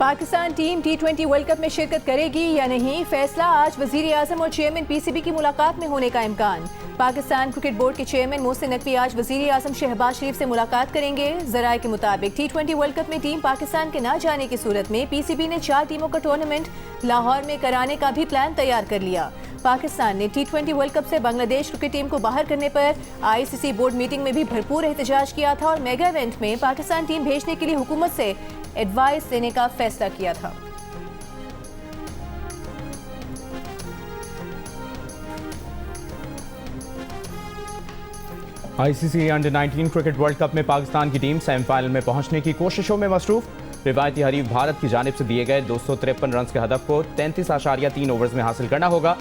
Pakistan team T20 world cup में शिरकत करेगी या नहीं, फैसला आज वजीर आजम और चेयरमैन PCB की मुलाकात में होने का इम्कान। पाकिस्तान क्रिकेट बोर्ड के चेयरमैन मोहसिन नकवी आज वजीर आजम शहबाज शरीफ से मुलाकात करेंगे। जराये के मुताबिक T20 वर्ल्ड कप में टीम पाकिस्तान के ना जाने की सूरत में PCB ने 4 टीमों का टूर्नामेंट लाहौर में कराने का भी प्लान तैयार कर लिया। पाकिस्तान ने T20 वर्ल्ड कप से बांग्लादेश क्रिकेट टीम को बाहर करने पर ICC बोर्ड मीटिंग में भी भरपूर एहतजाज किया था और मेगा इवेंट में पाकिस्तान टीम भेजने के लिए हुकूमत से एडवाइस लेने का फैसला किया था। ICC under 19 cricket world cup में पाकिस्तान की टीम सेमीफाइनल में पहुंचने की कोशिशों में मसरूफ। रिवायती हरीफ भारत की जानिब से दिए गए 253 रन के हदफ को 33.3 ओवर्स में हासिल करना होगा।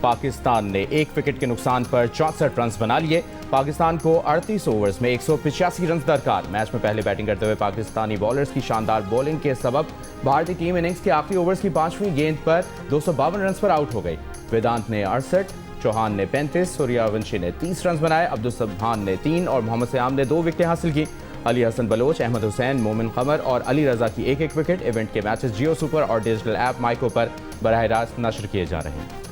पाकिस्तान ने 1 विकेट के नुकसान पर 64 रन बना लिए। पाकिस्तान को 38 ओवर्स में 185 रन दरकार। मैच में पहले बैटिंग करते हुए पाकिस्तानी बॉलर्स की शानदार बॉलिंग के सबब भारतीय टीम इनिंग्स के आखिरी ओवर्स की 5वीं गेंद पर 252 रन पर आउट हो गई। वेदांत ने 68, चौहान ने 35, सूर्यवंशी ने 30 रन बनाए, अब्दुल सुबहान ने 3 और मोहम्मद सयाम ने 2 विकेटें हासिल की। अली हसन बलोच, अहमद हुसैन, मोमिन कमर और अली रजा की 1-1 विकेट। इवेंट के मैचेस जियो सुपर और डिजिटल ऐप माइको पर बराह रास्त नशर किए जा रहे हैं।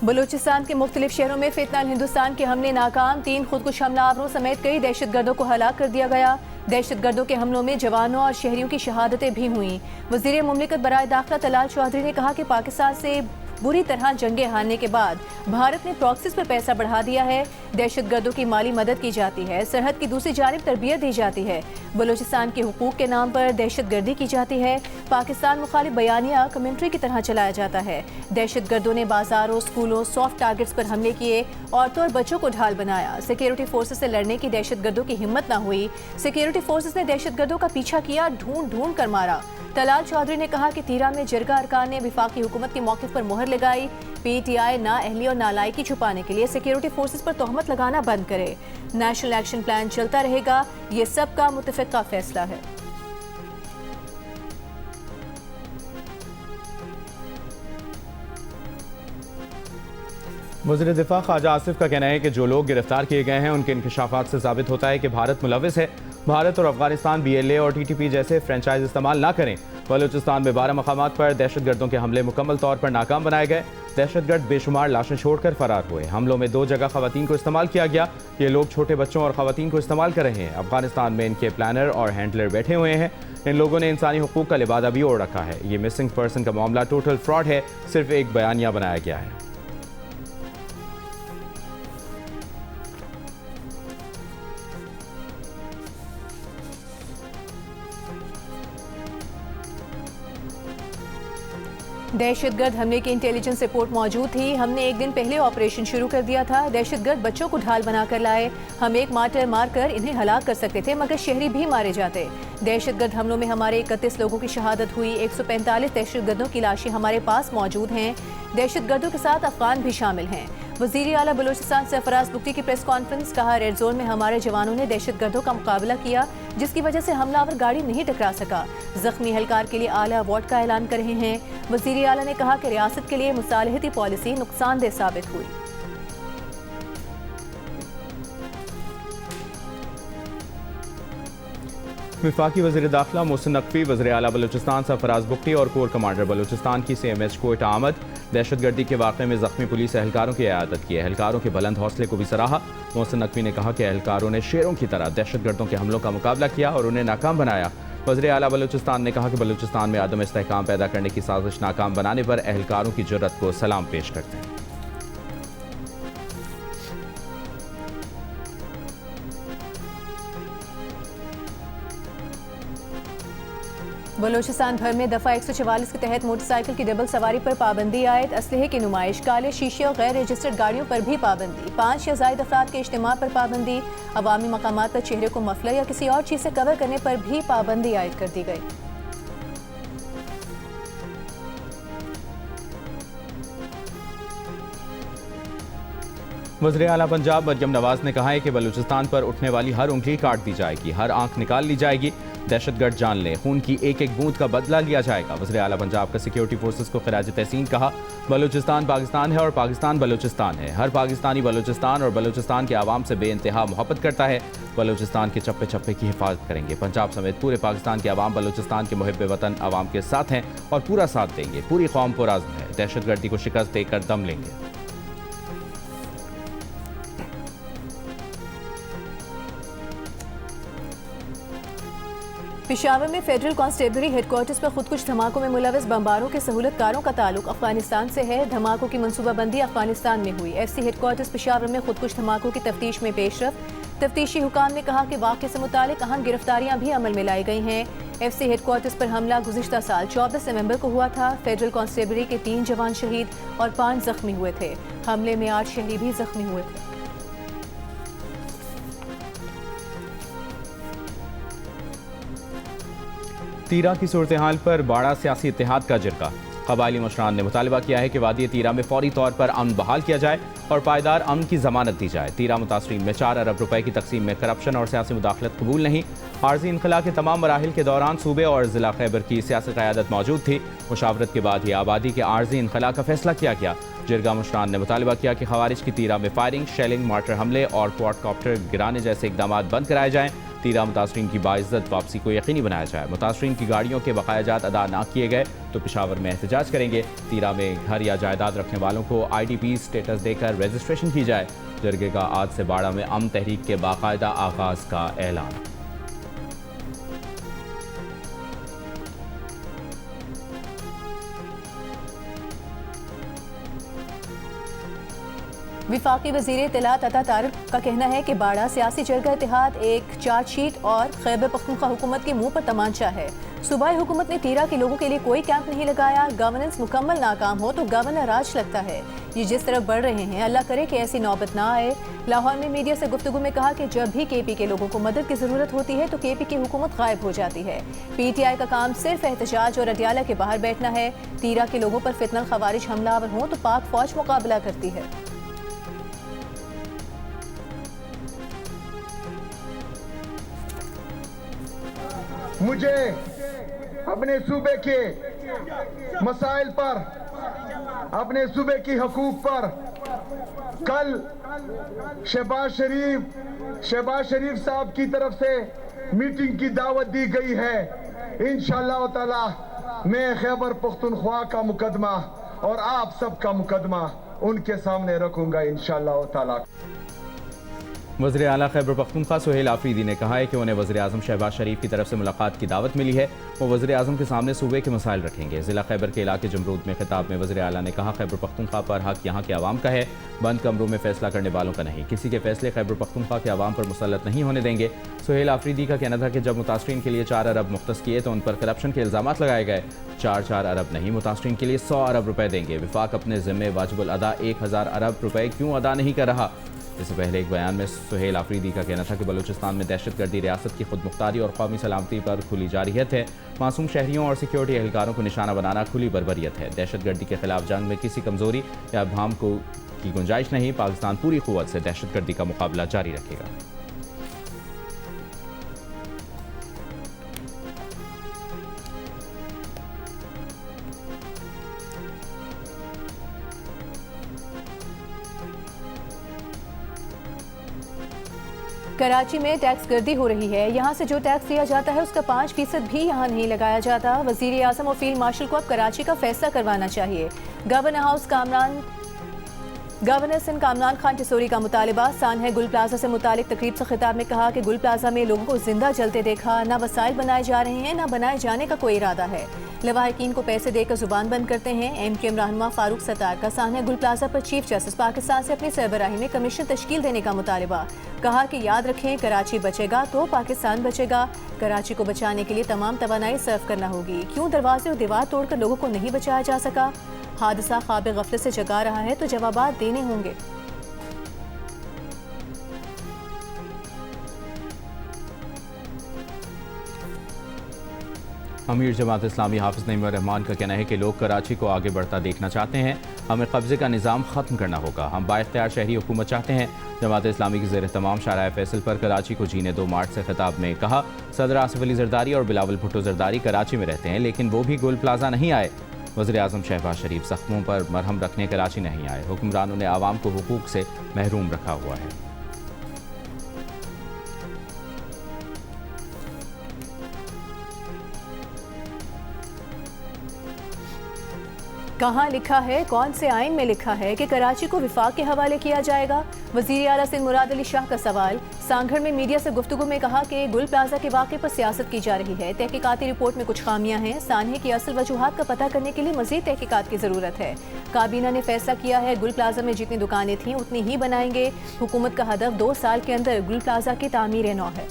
बलूचिस्तान के मुख्तलिफ शहरों में फितनाल हिंदुस्तान के हमले नाकाम, 3 खुदकुश हमलावरों समेत कई दहशतगर्दों को हलाक कर दिया गया। दहशतगर्दों के हमलों में जवानों और शहरियों की शहादतें भी हुईं। वज़ीर मुमलिकत बराए दाखिला तलाल चौधरी ने कहा कि पाकिस्तान से बुरी तरह जंगे हारने के बाद भारत ने प्रॉक्सीज पर पैसा बढ़ा दिया है। दहशतगर्दों की माली मदद की जाती है, सरहद की दूसरी जानिब तरबियत दी जाती है। बलूचिस्तान के हुकूक के नाम पर दहशतगर्दी की जाती है। पाकिस्तान मुखालिफ बयानिया कमेंट्री की तरह चलाया जाता है। दहशतगर्दों ने बाजारों, स्कूलों, सॉफ्ट टारगेट्स पर हमले किए, औरतों और बच्चों को ढाल बनाया। सिक्योरिटी फोर्सेस से लड़ने की दहशतगर्दों की हिम्मत न हुई। सिक्योरिटी फोर्सेस ने दहशतगर्दों का पीछा किया, ढूंढ ढूंढ कर मारा। तलाल चौधरी ने कहा कि तीरा में जरगा अरकान ने विफाकी हुकूमत के मौक़िफ़ पर मोहर लगाई। PTI नाअहली और नालायकी छुपाने के लिए सिक्योरिटी फोर्सेस पर तोहमत लगाना बंद करे। नेशनल एक्शन प्लान चलता रहेगा, ये सबका मुत्तफ़िक़ा फैसला है। वज़ीर दिफा ख्वाजा आसिफ का कहना है कि जो लोग गिरफ्तार किए गए हैं उनके इंकशाफात से साबित होता है कि भारत मुलविस है। भारत और अफगानिस्तान BLA और TTP जैसे फ्रेंचाइज इस्तेमाल ना करें। बलूचिस्तान में 12 मकामात पर दहशतगर्दों के हमले मुकम्मल तौर पर नाकाम बनाए गए। दहशतगर्द बेशुमार लाशें छोड़कर फरार हुए। हमलों में 2 जगह खवातीन को इस्तेमाल किया गया। ये लोग छोटे बच्चों और खवातीन को इस्तेमाल कर रहे हैं। अफगानिस्तान में इनके प्लानर और हैंडलर बैठे हुए हैं। इन लोगों ने इंसानी हुकूक का लिबादा भी ओढ़ रखा है। ये मिसिंग पर्सन का मामला टोटल फ्रॉड है, सिर्फ एक बयानिया बनाया गया है। दहशतगर्द हमले की इंटेलिजेंस रिपोर्ट मौजूद थी। हमने एक दिन पहले ऑपरेशन शुरू कर दिया था। दहशतगर्द बच्चों को ढाल बनाकर लाए। हम एक मार्टर मारकर इन्हें हलाक कर सकते थे, मगर शहरी भी मारे जाते। दहशतगर्द हमलों में हमारे 31 लोगों की शहादत हुई। 145 दहशतगर्दों की लाशें हमारे पास मौजूद हैं। दहशतगर्दों के साथ अफगान भी शामिल हैं। वज़ीर आला बलूचिस्तान सरफराज बुगटी की प्रेस कॉन्फ्रेंस, कहा रेड जोन में हमारे जवानों ने दहशतगर्दों का मुकाबला किया, जिसकी वजह से हमलावर गाड़ी नहीं टकरा सका। जख्मी एहलकार के लिए आला अवार्ड का ऐलान कर रहे हैं। वज़ीर आला ने कहा कि रियासत के लिए मुसालहती पॉलिसी नुकसानदेह साबित हुई। वफाकी वज़ीर दाखिला मोहसिन नकवी, वज़ीर आला बलूचिस्तान सरफराज बुगटी और कोर कमांडर बलूचिस्तान की CMH कोयटा आमद। दहशतगर्दी के वाक़े में ज़ख्मी पुलिस एहलकारों की इयादत की। एहलकारों के बुलंद हौसले को भी सराहा। मोहसिन नकवी ने कहा कि एहलकारों ने शेरों की तरह दहशतगर्दों के हमलों का मुकाबला किया और उन्हें नाकाम बनाया। वज़ीर आला बलूचिस्तान ने कहा कि बलूचिस्तान में अदम इस्तेहकाम पैदा करने की साजिश नाकाम बनाने पर एहलकारों की जुर्रत को सलाम पेश करते हैं। बलूचिस्तान भर में दफ़ा 144 के तहत मोटरसाइकिल की डबल सवारी पर पाबंदी आयद। असलहे की नुमाइश, काले शीशे और गैर रजिस्टर्ड गाड़ियों पर भी पाबंदी। 5 या ज़ायद अफराद के इज्तिमा पर पाबंदी। अवामी मकामात पर चेहरे को मफलर या किसी और चीज़ से कवर करने पर भी पाबंदी आयद कर दी गई। वज़ीर आला पंजाब मरियम नवाज ने कहा है कि बलूचिस्तान पर उठने वाली हर उंगली काट दी जाएगी, हर आंख निकाल ली जाएगी। दहशतगर्द जान लें, खून की एक एक बूंद का बदला लिया जाएगा। वज़ीर आला पंजाब का सिक्योरिटी फोर्सेस को खिराज तहसीन कहा। बलूचिस्तान पाकिस्तान है और पाकिस्तान बलूचिस्तान है। हर पाकिस्तानी बलूचिस्तान और बलूचिस्तान के आवाम से बेइंतहा मोहब्बत करता है। बलूचिस्तान के चप्पे चप्पे की हिफाजत करेंगे। पंजाब समेत पूरे पाकिस्तान के आवाम बलूचिस्तान के मुहिब वतन आवाम के साथ हैं और पूरा साथ देंगे। पूरी कौम पुरअज़्म है, दहशतगर्दी को शिकस्त देकर दम लेंगे। पेशावर में फेडरल कांस्टेबलरी हेडक्वार्टर्स पर खुदकुश धमाकों में मुलविस बमबारों के सहूलतकारों का ताल्लुक अफगानिस्तान से है। धमाकों की मनसूबाबंदी अफगानिस्तान में हुई। FC हेडक्वार्टर्स पेशावर में खुदकुश धमाकों की तफ्तीश में पेशरफ। तफ्तीशी हुकाम ने कहा कि वाक़े से मुतालिक अहम गिरफ्तारियां भी अमल में लाई गई हैं। FC हेडक्वार्टर्स पर हमला गुज़िश्ता साल 24 नवंबर को हुआ था। फेडरल कांस्टेबलरी के 3 जवान शहीद और 5 जख्मी हुए थे। हमले में 8 शहरी भी जख्मी हुए थे। तीरा की सूरत हाल पर बाड़ा सियासी इत्तेहाद का जिरगा। कबायली मुशरान ने मुतालबा किया है कि वादी तीरा में फौरी तौर पर अमन बहाल किया जाए और पायदार अमन की जमानत दी जाए। तीरा मुतासरीन में 4 अरब रुपए की तकसीम में करप्शन और सियासी मुदाखलत कबूल नहीं। आर्जी इनखला के तमाम मराहिल के दौरान सूबे और जिला खैबर की सियासी क़यादत मौजूद थी। मुशावरत के बाद ही आबादी के आर्जी इनखला का फैसला किया गया। जिरगा मुशरान ने मुतालबा किया कि खवारिज की तीरा में फायरिंग, शेलिंग, मार्टर हमले और क्वाडकॉप्टर गिराने जैसे इकदाम बंद कराए जाएँ। तीरा मुतासरीन की बाइज्जत वापसी को यकीनी बनाया जाए। मुतासरीन की गाड़ियों के बकायाजात अदा न किए गए तो पेशावर में एहतजाज करेंगे। तीरा में घर या जायदाद रखने वालों को IDP स्टेटस देकर रजिस्ट्रेशन की जाए। जरगे का आज से बाड़ा में अमन तहरीक के बाकायदा आगाज का ऐलान। विफाकी वज़ीर इत्तलात अता तारिक का कहना है कि बाड़ा सियासी जरगा इत्तेहाद एक चार्जशीट और खैबर पख्तूनख्वा हुकूमत के मुंह पर तमांचा है। सूबाई हुकूमत ने तीरा के लोगों के लिए कोई कैंप नहीं लगाया। गवर्नेंस मुकम्मल नाकाम हो तो गवर्नर राज लगता है। ये जिस तरफ बढ़ रहे हैं, अल्लाह करे कि ऐसी नौबत ना आए। लाहौर में मीडिया से गुफ्तगू में कहा कि जब भी KP के लोगों को मदद की ज़रूरत होती है तो KP की हुकूमत गायब हो जाती है। PTI का काम सिर्फ एहतजाज और अडियाला के बाहर बैठना है। तीरा के लोगों पर फितनल खवारिज हमलावर हों तो पाक फौज मुकाबला करती है। मुझे अपने सूबे के मसाइल पर, अपने सूबे की हकूक पर कल शहबाज शरीफ साहब की तरफ से मीटिंग की दावत दी गई है। इंशाअल्लाह ताला मैं खैबर पख्तूनख्वा का मुकदमा और आप सब का मुकदमा उनके सामने रखूंगा इंशाअल्लाह ताला। वज़ीर आला खैबर पख्तूनख्वा सुहेल आफरीदी ने कहा है कि उन्हें वज़ीर आज़म शहबाज शरीफ की तरफ से मुलाकात की दावत मिली है। वो वज़ीर आज़म के सामने सूबे के मसाइल रखेंगे। ज़िला खैबर के इलाके जमरूद में खिताब में वज़ीर आला ने कहा, खैबर पख्तूनख्वा पर हक यहाँ के आवाम का है, बंद कमरों में फैसला करने वालों का नहीं। किसी के फैसले खैबर पख्तूनख्वा के आवाम पर मुसल्लत नहीं होने देंगे। सुहेल आफरीदी का कहना था कि जब मुतासरीन के लिए 4 अरब मुख्तस किए तो उन पर करप्शन के इल्ज़ाम लगाए गए। 4 अरब नहीं, मुतासरीन के लिए 100 अरब रुपए देंगे। विफाक अपने ज़िम्मे वाजिबुल अदा 1000 अरब रुपए क्यों अदा नहीं कर रहा। इससे पहले एक बयान में सुहेल आफरीदी का कहना था कि बलूचिस्तान में दहशतगर्दी रियासत की खुद मुख्तारी और कौमी सलामती पर खुली जारहियत है। मासूम शहरियों और सिक्योरिटी एहलकारों को निशाना बनाना खुली बर्बरियत है। दहशतगर्दी के खिलाफ जंग में किसी कमजोरी या अबहम की गुंजाइश नहीं। पाकिस्तान पूरी कुव्वत से दहशतगर्दी का मुकाबला जारी रखेगा। कराची में टैक्स गर्दी हो रही है। यहाँ से जो टैक्स लिया जाता है उसका 5% भी यहाँ नहीं लगाया जाता। वज़ीर आज़म और फील्ड मार्शल को अब कराची का फैसला करवाना चाहिए। गवर्नर सिंध कामरान खान टिसोरी का मुतालिबा। सानह गुल प्लाजा से मुतालिक तकरीब से खिताब में कहा कि गुल प्लाजा में लोगों को जिंदा जलते देखा, ना वसाइल बनाए जा रहे हैं, ना बनाए जाने का कोई इरादा है। लवाहिकीन को पैसे देकर जुबान बंद करते हैं। MKM रहनुमा फारूक सत्तार का सानह गुल प्लाजा पर चीफ जस्टिस पाकिस्तान से अपनी सरबराही में कमीशन तश्कील देने का मुतालिबा। कहा कि याद रखें, कराची बचेगा तो पाकिस्तान बचेगा। कराची को बचाने के लिए तमाम तवानाई सर्व करना होगी। क्यों दरवाजे और दीवार तोड़कर लोगों को नहीं बचाया जा सका? हादसा ख्वाब गफलत से जगा रहा है तो जवाबात देने होंगे। अमीर जमात इस्लामी हाफिज नईम रहमान का कहना है कि लोग कराची को आगे बढ़ता देखना चाहते हैं। हमें कब्जे का निज़ाम ख़त्म करना होगा। हम बाइख्तियार शहरी हुकूमत चाहते हैं। जमात इस्लामी के ज़ेर तमाम शाहराए फैसल पर कराची को जीने दो मार्च से खिताब में कहा, सदर आसिफ अली जरदारी और बिलावल भुट्टो जरदारी कराची में रहते हैं, लेकिन वो भी गुल प्लाजा नहीं आए। वज़ीर आज़म शहबाज शरीफ जख्मों पर मरहम रखने कराची नहीं आए। हुक्मरानों ने आवाम को हुकूक से महरूम रखा हुआ है। कहाँ लिखा है, कौन से आइन में लिखा है कि कराची को विफाक के हवाले किया जाएगा? वज़ीर आला सिंध मुराद अली शाह का सवाल। सांगढ़ में मीडिया से गुफ्तगू में कहा कि गुल प्लाजा के वाक़े पर सियासत की जा रही है। तहकीकाती रिपोर्ट में कुछ खामियां हैं। सानहे की असल वजूहात का पता करने के लिए मज़ीद तहकीकात की ज़रूरत है। काबीना ने फैसला किया है गुल प्लाजा में जितनी दुकानें थीं उतनी ही बनाएंगे। हुकूमत का हदफ 2 साल के अंदर गुल प्लाजा की तामीर नौ है।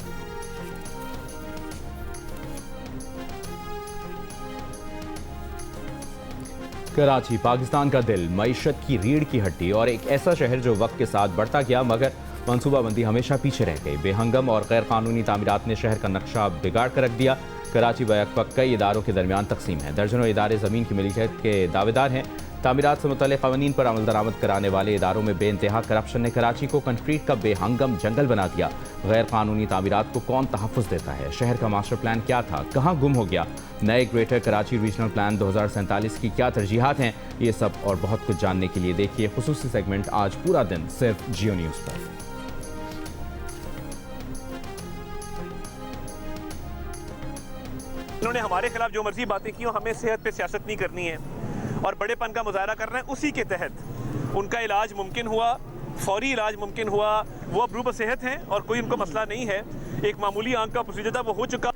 कराची पाकिस्तान का दिल, मईशत की रीढ़ की हड्डी और एक ऐसा शहर जो वक्त के साथ बढ़ता गया मगर मनसूबाबंदी हमेशा पीछे रह गई। बेहंगम और गैर कानूनी तामीरात ने शहर का नक्शा बिगाड़ कर रख दिया। कराची बैकवक्त कई इदारों के दरमियान तकसीम है। दर्जनों इदारे ज़मीन की मिल्कियत के दावेदार हैं। तामीरात से मुतल्लिक़ क़वानीन पर अमल दरामद कराने वाले इदारों में बेइंतहा करप्शन ने कराची को कंक्रीट का बेहंगम जंगल बना दिया। गैर कानूनी तामीरात को कौन तहफ़्फ़ुज़ देता है? शहर का मास्टर प्लान क्या था, कहाँ गुम हो गया? नए ग्रेटर कराची रीजनल प्लान 2047 की क्या तरजीहात हैं? ये सब और बहुत कुछ जानने के लिए देखिए खुसूसी सेगमेंट आज पूरा दिन सिर्फ जियो न्यूज़ पर। उन्होंने हमारे खिलाफ जो मर्जी बातें की, हमें सेहत पे सियासत नहीं करनी है और बड़ेपन का मुजाहरा करना है। उसी के तहत उनका इलाज मुमकिन हुआ, फौरी इलाज मुमकिन हुआ। वो अब रूब सेहत हैं और कोई उनको मसला नहीं है। एक मामूली आंख का प्रोसीजर था, वो हो चुका।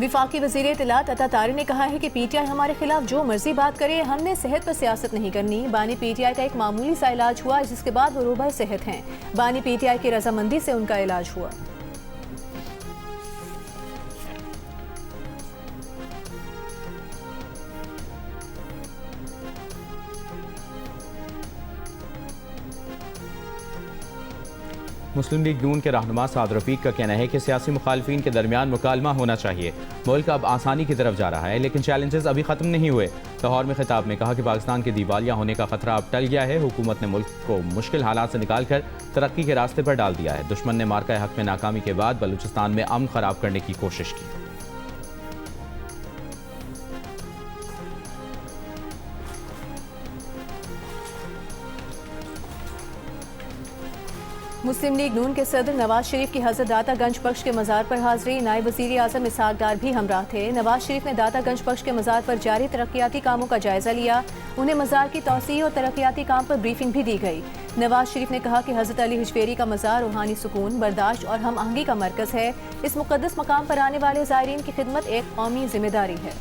विफाकी वज़ीर इत्तलात अता तारी ने कहा है कि पीटीआई हमारे खिलाफ जो मर्जी बात करे, हमने सेहत पर सियासत नहीं करनी। बानी पीटीआई का एक मामूली सा इलाज हुआ जिसके बाद वो रूबा सेहत हैं। बानी पीटीआई की रजामंदी से उनका इलाज हुआ। मुस्लिम लीग नून के रहनुमा साद रफीक का कहना है कि सियासी मुखालफीन के दरमियान मुकालमा होना चाहिए। मुल्क अब आसानी की तरफ जा रहा है लेकिन चैलेंजेस अभी ख़त्म नहीं हुए। लाहौर में खिताब में कहा कि पाकिस्तान के दिवालिया होने का खतरा अब टल गया है। हुकूमत ने मुल्क को मुश्किल हालात से निकाल कर तरक्की के रास्ते पर डाल दिया है। दुश्मन ने मार्का हक में नाकामी के बाद बलूचिस्तान में अमन खराब करने की कोशिश की। मुस्लिम लीग नून के सदर नवाज शरीफ की हज़रत दातागंज बख्श के मज़ार पर हाज़री। नायब वज़ीर आज़म इसहाक डार भी हमराह थे। नवाज शरीफ ने दातागंज बख्श के मज़ार पर जारी तरक्याती कामों का जायज़ा लिया। उन्हें मज़ार की तौसीह और तरक्याती काम पर ब्रीफिंग भी दी गई। नवाज शरीफ ने कहा कि हज़रत अली हिजवेरी का मज़ार रूहानी सुकून, बर्दाश्त और हम आहंगी का मरकज़ है। इस मुक़द्दस मकाम पर आने वाले ज़ायरीन की खिदमत एक कौमी जिम्मेदारी है।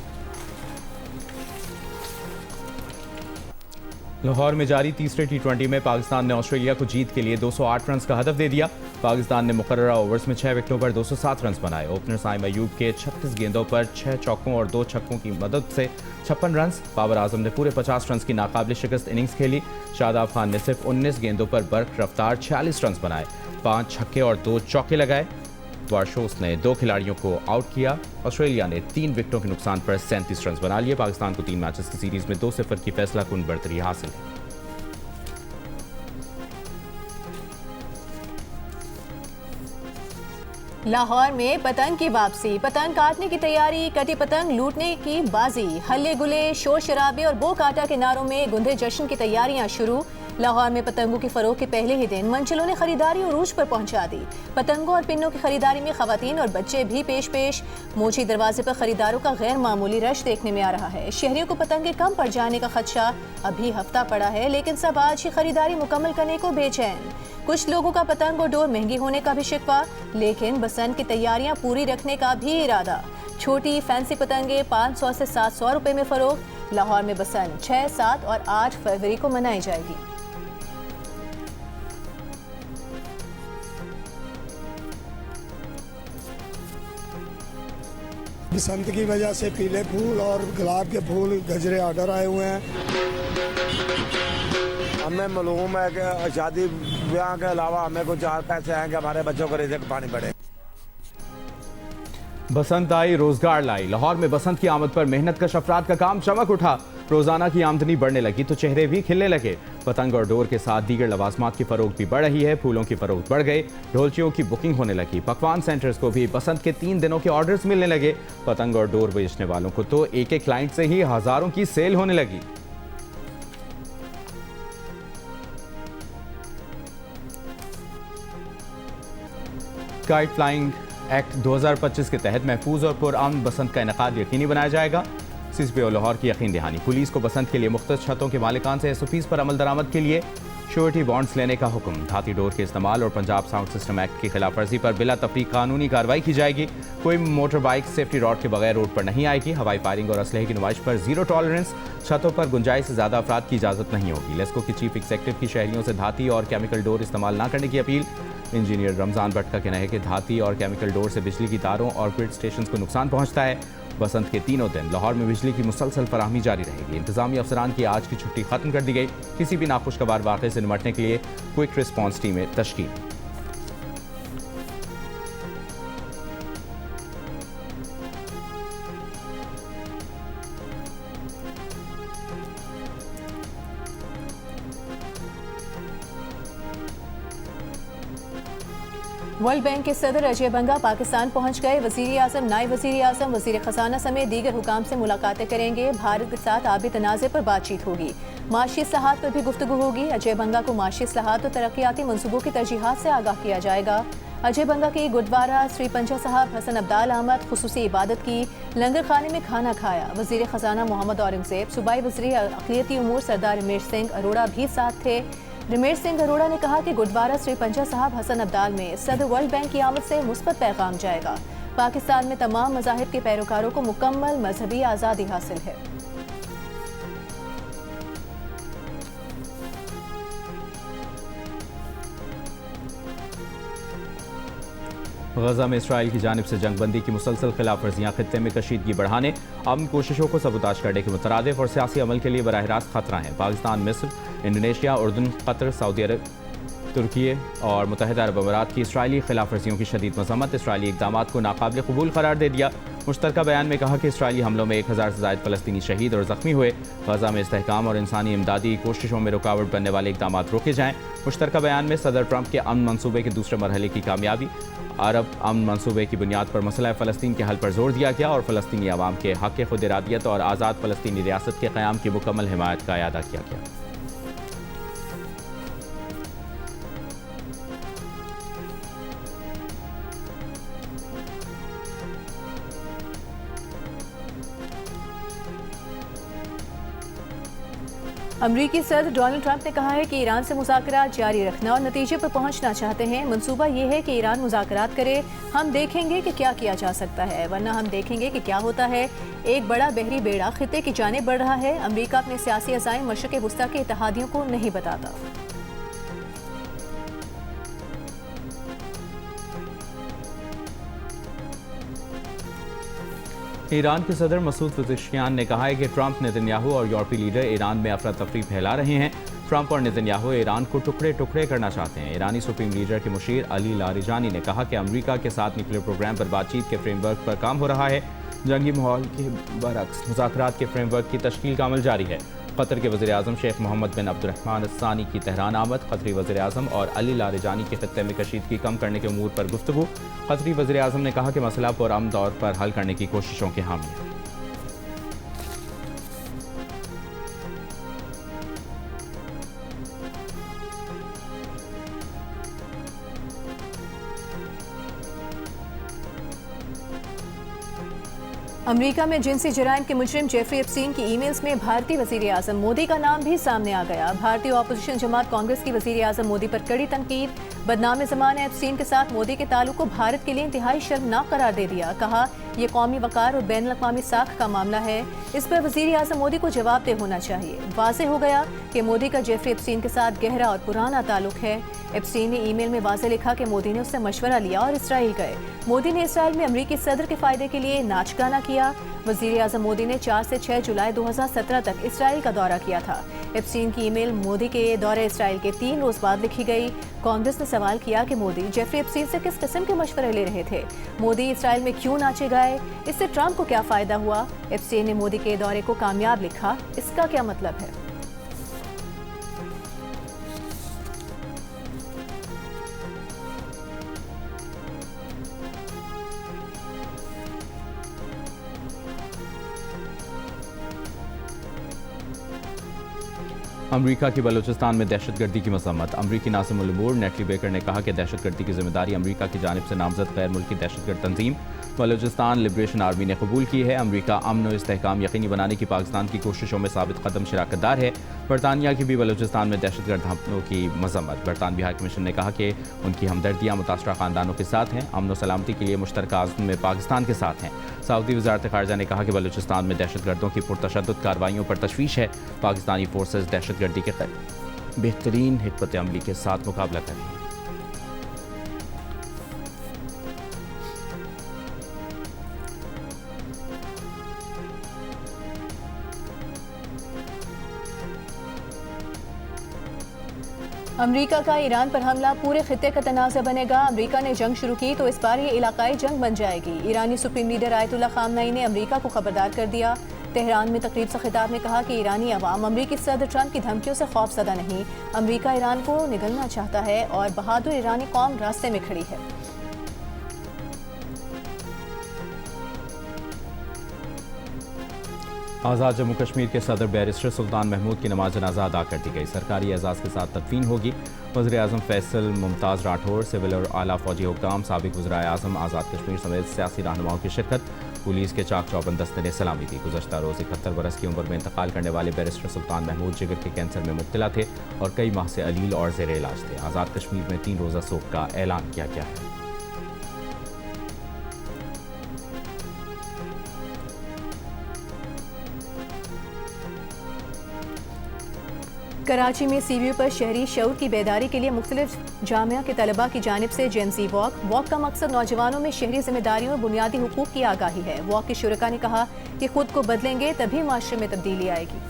लाहौर में जारी तीसरे T20 में पाकिस्तान ने ऑस्ट्रेलिया को जीत के लिए 208 रन का हदफ दे दिया। पाकिस्तान ने मुकर्ररा ओवर्स में 6 विकेटों पर 207 रन बनाए। ओपनर साइम अयूब के 36 गेंदों पर 6 चौकों और 2 छक्कों की मदद से 56 रन। बाबर आजम ने पूरे 50 रन की नाकाबिल शिकस्त इनिंग्स खेली। शादाब खान ने सिर्फ 19 गेंदों पर बर्क रफ्तार 46 रन बनाए, 5 छक्के और 2 चौके लगाए। वारशोस ने 2 खिलाड़ियों को आउट किया। ऑस्ट्रेलिया ने 3 विकेटों के नुकसान पर 37 रन बना लिए। पाकिस्तान को 3 मैचेस की सीरीज में 2-0 की फैसलाकुन बढ़तरी हासिल है। लाहौर में पतंग की वापसी, पतंग काटने की तैयारी, कटी पतंग लूटने की बाजी, हल्ले गुले, शोर शराबे और बो काटा के नारों में गुंधे जश्न की तैयारियां शुरू। लाहौर में पतंगों की फरोख के पहले ही दिन मंजिलों ने खरीदारी उरूज पर पहुंचा दी। पतंगों और पिन्नों की खरीदारी में खवातीन और बच्चे भी पेश। मोची दरवाजे पर खरीदारों का गैर मामूली रश देखने में आ रहा है। शहरियों को पतंगे कम पड़ जाने का खदशा। अभी हफ्ता पड़ा है लेकिन सब आज ही खरीदारी मुकम्मल करने को बेचैन। कुछ लोगों का पतंग और डोर महंगी होने का भी शिकवा, लेकिन बसंत की तैयारियां पूरी रखने का भी इरादा। छोटी फैंसी पतंगे 500 से 700 रुपए में फरोख्त। लाहौर में बसंत 6, 7 और 8 फरवरी को मनाई जाएगी। बसंत की वजह से पीले फूल और गुलाब के फूल गजरे ऑर्डर आए हुए हैं। हमें मालूम है कि शादी ब्याह के अलावा हमें कुछ 4 पैसे आएंगे, हमारे बच्चों को रिज़्क़ पानी पड़े। बसंत आई रोजगार लाई। लाहौर में बसंत की आमद पर मेहनत कश अफराद का काम चमक उठा। रोजाना की आमदनी बढ़ने लगी तो चेहरे भी खिलने लगे। पतंग और डोर के साथ दीगर लवाजमात की फरोख्त भी बढ़ रही है। फूलों की फरोख्त बढ़ गई, ढोलचियों की बुकिंग होने लगी। पकवान सेंटर्स को भी बसंत के 3 दिनों के ऑर्डर्स मिलने लगे। पतंग और डोर बेचने वालों को तो एक एक क्लाइंट से ही हजारों की सेल होने लगी। काइट फ्लाइंग एक्ट 2025 के तहत महफूज और पुरअमन बसंत का इनेकाद यकीनी बनाया जाएगा। CCPO लाहौर की यकीन दहानी। पुलिस को बसंत के लिए मुख्तलिफ छतों के मालिकान से SOPs पर अमल दरामद के लिए श्योरिटी बॉन्ड्स लेने का हुक्म। धाती डोर के इस्तेमाल और पंजाब साउंड सिस्टम एक्ट की खिलाफ वर्जी पर बिला तफरीक कानूनी कार्रवाई की जाएगी। कोई मोटर बाइक सेफ्टी रॉड के बगैर रोड पर नहीं आएगी। हवाई फायरिंग और असलहे की नुमाइश पर जीरो टॉलरेंस। छतों पर गुंजाइश से ज्यादा अफराद की इजाजत नहीं होगी। लेस्को की चीफ एग्जीक्यूटिव की शहरियों से धाती और केमिकल डोर इस्तेमाल न करने की अपील। इंजीनियर रमजान भट्ट का कहना है कि धाती और केमिकल डोर से बिजली की तारों और ग्रिड स्टेशन को नुकसान पहुंचता है। बसंत के 3 दिन लाहौर में बिजली की मुसलसल फराहमी जारी रहेगी। इंतजामी अफसरान की आज की छुट्टी खत्म कर दी गई। किसी भी नाखुशगवार वाक़े से निपटने के लिए क्विक रिस्पॉन्स टीमें तश्कील। वर्ल्ड बैंक के सदर अजय बंगा पाकिस्तान पहुंच गए। वजीर आजम, नायब वजीर आजम, वजीर खजाना समेत दीगर हुकाम से मुलाकातें करेंगे। भारत के साथ आबी तनाज़े पर बातचीत होगी। माशी इस्लाहात पर भी गुफ्तगू होगी। अजय बंगा को माशी इस्लाहात और तरक्याती मनसूबों की तरजीहात से आगाह किया जाएगा। अजय बंगा की गुरुद्वारा श्री पंजा साहब हसन अब्दाल अहमद खुसूसी इबादत की। लंगर खाने में खाना खाया। वजीर खजाना मोहम्मद औरंगजेब, सूबाई वज़ीर अक़लियती उमूर सरदार रमेश सिंह अरोड़ा भी साथ थे। रमेश सिंह अरोड़ा ने कहा कि गुरुद्वारा श्री पंजा साहब हसन अब्दाल में सदर वर्ल्ड बैंक की आमद से मुस्बत पैगाम जाएगा। पाकिस्तान में तमाम मज़ाहिब के पैरोकारों को मुकम्मल मजहबी आज़ादी हासिल है। गजा में इसराइल की जानिब से जंगबंदी की मुसलसल खिलाफ वर्जियाँ खित्ते में कशीदगी बढ़ाने, अमन कोशिशों को सबूताज करने के मुतरादिफ और सियासी अमल के लिए बराह रास्त खतरा है। पाकिस्तान, मिस्र, इंडोनेशिया, उर्दन, कतर, सऊदी अरब, तुर्की और मुत्तहिदा अरब अमारात की इसराइली खिलाफ वर्जियों की शदीद मज़म्मत। इसराइली इक़दाम को नाकाबिल कबूल करार दे दिया। मुश्तरका बयान में कहा कि इसराइली हमलों में 1000 से ज़ायद फ़लस्तीनी शहीद और ज़ख्मी हुए। गजा में इस्तेहकाम और इंसानी इमदादी कोशिशों में रुकावट बनने वाले इक़दाम रोके जाएँ। मुश्तरका बयान में सदर ट्रंप के अमन मनसूबे के दूसरे मरहले की कामयाबी, अरब अमन मनसूबे की बुनियाद पर मसला फ़लस्तीन के हल पर जोर दिया गया और फ़लस्तीनी अवाम के हक़ खुद इरादियत और आज़ाद फ़लस्तीनी रियासत के क़याम की मुकम्मल हिमायत का अयादा किया गया। अमरीकी सदर डोनाल्ड ट्रंप ने कहा है कि ईरान से मुज़ाकरात जारी रखना और नतीजे पर पहुंचना चाहते हैं। मंसूबा ये है कि ईरान मुज़ाकरात करे, हम देखेंगे कि क्या किया जा सकता है, वरना हम देखेंगे कि क्या होता है। एक बड़ा बहरी बेड़ा खित्ते की जानिब बढ़ रहा है। अमरीका अपने सियासी अज़ाइम मशरिक़ वुस्ता के इत्तेहादियों को नहीं बताता। ईरान के सदर मसूद पेज़ेश्कियान ने कहा है कि ट्रंप, नेतन्याहू और यूरोपीय लीडर ईरान में अफरा तफरी फैला रहे हैं। ट्रंप और नेतन्याहू ईरान को टुकड़े टुकड़े करना चाहते हैं। ईरानी सुप्रीम लीडर के मुशीर अली लारिजानी ने कहा कि अमरीका के साथ न्यूक्लियर प्रोग्राम पर बातचीत के फ्रेमवर्क पर काम हो रहा है। जंगी माहौल के बरअक्स मुज़ाकरात के फ्रेमवर्क की तश्कील का अमल जारी है। कतर के वज़ीर आज़म शेख मोहम्मद बिन अब्दुर्रहमान अस्सानी की तेहरान आमद। कतरी वज़ीर आज़म और अली लारिजानी के खित्ते में कशीदगी कम करने के उमूर पर गुफ्तगू। कतरी वज़ीर आज़म ने कहा कि मसला पुरअमन तौर पर हल करने की कोशिशों के हामी है। अमरीका में जिनसी जराइम के मुजरिम जेफरी एप्स्टीन की ईमेल्स में भारतीय वज़ीर आज़म मोदी का नाम भी सामने आ गया। भारतीय ऑपोजिशन जमात कांग्रेस की वज़ीर आज़म मोदी पर कड़ी तनकीद। बदनाम ज़माना एप्स्टीन के साथ मोदी के ताल्लुक को भारत के लिए इंतहाई शर्मनाक करार दे दिया। कहा, यह कौमी वकार और बैन अक़वामी साख का मामला है, इस पर वज़ीर आज़म मोदी को जवाबदेह होना चाहिए। वाज़ेह हो गया कि मोदी का जेफरी एप्स्टीन के साथ गहरा और पुराना ताल्लुक है। एप्स्टीन ने ईमेल में वाज़ेह लिखा कि मोदी ने उससे मशवरा लिया और इसराइल गए। मोदी ने इसराइल में अमरीकी सदर के फ़ायदे के लिए नाच गाना किया। वज़ीर आज़म मोदी ने 4 से 6 जुलाई 2017 तक इसराइल का दौरा किया था। एप्स्टीन की ईमेल मोदी के दौरे इसराइल के 3 रोज बाद लिखी गई। कांग्रेस ने सवाल किया कि मोदी जेफरी एप्स्टीन से किस किस्म के मशवरे ले रहे थे, मोदी इसराइल में क्यों नाचे गए, इससे ट्रंप को क्या फायदा हुआ। एप्स्टीन ने मोदी के दौरे को कामयाब लिखा, इसका क्या मतलब है। अमरीका की बलूचिस्तान में दहशतगर्दी की मजम्मत। अमरीकी नासिम उल उमूर नेटली बेकर ने कहा कि दहशतगर्दी की जिम्मेदारी अमरीका की जानिब से नामजद गैर मुल्की दहशतगर्द तंजीम बलूचिस्तान लिबरेशन आर्मी ने कबूल की है। अमरीका अमन और इस्तेहकाम यकीनी बनाने की पाकिस्तान की कोशिशों में साबित कदम शराकतदार है। बरतानिया की भी बलूचिस्तान में दहशतगर्द हमलों की मजम्मत। बरतानवी हाई कमीशन ने कहा कि उनकी हमदर्दियाँ मुतासरा खानदानों के साथ हैं, अमन और सलामती के लिए मुश्तरका आज़म में पाकिस्तान के साथ हैं। सऊदी वज़ारत ख़ारजा ने कहा कि बलूचिस्तान में दहशतगर्दों की पुरतशद्दुद कार्रवाइयों पर तशवीश है। पाकिस्तानी फोर्सेज दहशतगर्दी के बेहतरीन हिकमत अमली के साथ मुकाबला कर रही हैं। अमरीका का ईरान पर हमला पूरे खित्ते का तनाज़ा बनेगा। अमरीका ने जंग शुरू की तो इस बार ये इलाकाई जंग बन जाएगी। ईरानी सुप्रीम लीडर आयतुल्लाह खामनई ने अमरीका को खबरदार कर दिया। तेहरान में तकरीब से खिताब में कहा कि ईरानी अवाम अमरीकी सदर ट्रंप की धमकियों से खौफज़दा नहीं, अमरीका ईरान को निगलना चाहता है और बहादुर ईरानी कौम रास्ते में खड़ी है। आज़ाद जम्मू कश्मीर के सदर बैरिस्टर सुल्तान महमूद की नमाज जनाजा अदा कर दी गई। सरकारी एजाज़ के साथ तदफीन होगी। वज़ीर आज़म फैसल मुमताज़ राठौर, सिविल और आला फौजी हुक्काम, साबिक़ वज़ीर आज़म आज़ाद कश्मीर समेत सियासी रहनुमाओं की शिरकत। पुलिस के चाक चौबंद दस्ते ने सलामी दी। गुज़श्ता रोज़ 71 बरस की उम्र में इंतकाल करने वाले बैरिस्टर सुल्तान महमूद जिगर के कैंसर में मुब्तला थे और कई माह से अलील और ज़ेर इलाज थे। आज़ाद कश्मीर में 3 रोज़ा शोक का ऐलान किया गया है। कराची में सीवीयू पर शहरी शऊर की बेदारी के लिए मुख्तलिफ जामिया के तलबा की जानिब से जेंजी वॉक का मकसद नौजवानों में शहरी जिम्मेदारियों और बुनियादी हुकूक की आगाही है। वॉक के शुरका ने कहा कि खुद को बदलेंगे तभी माशरे में तब्दीली आएगी।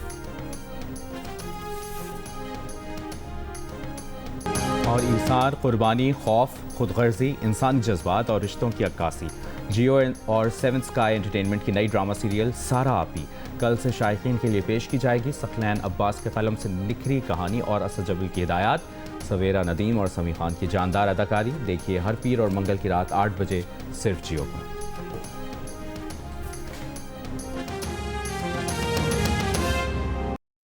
और ईसार, कुर्बानी, खौफ, खुदगर्जी, इंसानी जज्बात और रिश्तों की अक्कासी। जियो और 7 स्काई एंटरटेनमेंट की नई ड्रामा सीरियल सारा आपी कल से शायकीन के लिए पेश की जाएगी। सकलैन अब्बास के कलम से निखरी कहानी और असद जबल की हिदायत, सवेरा नदीम और समी खान की जानदार अदाकारी। देखिए हर पीर और मंगल की रात 8 बजे सिर्फ जियो पर।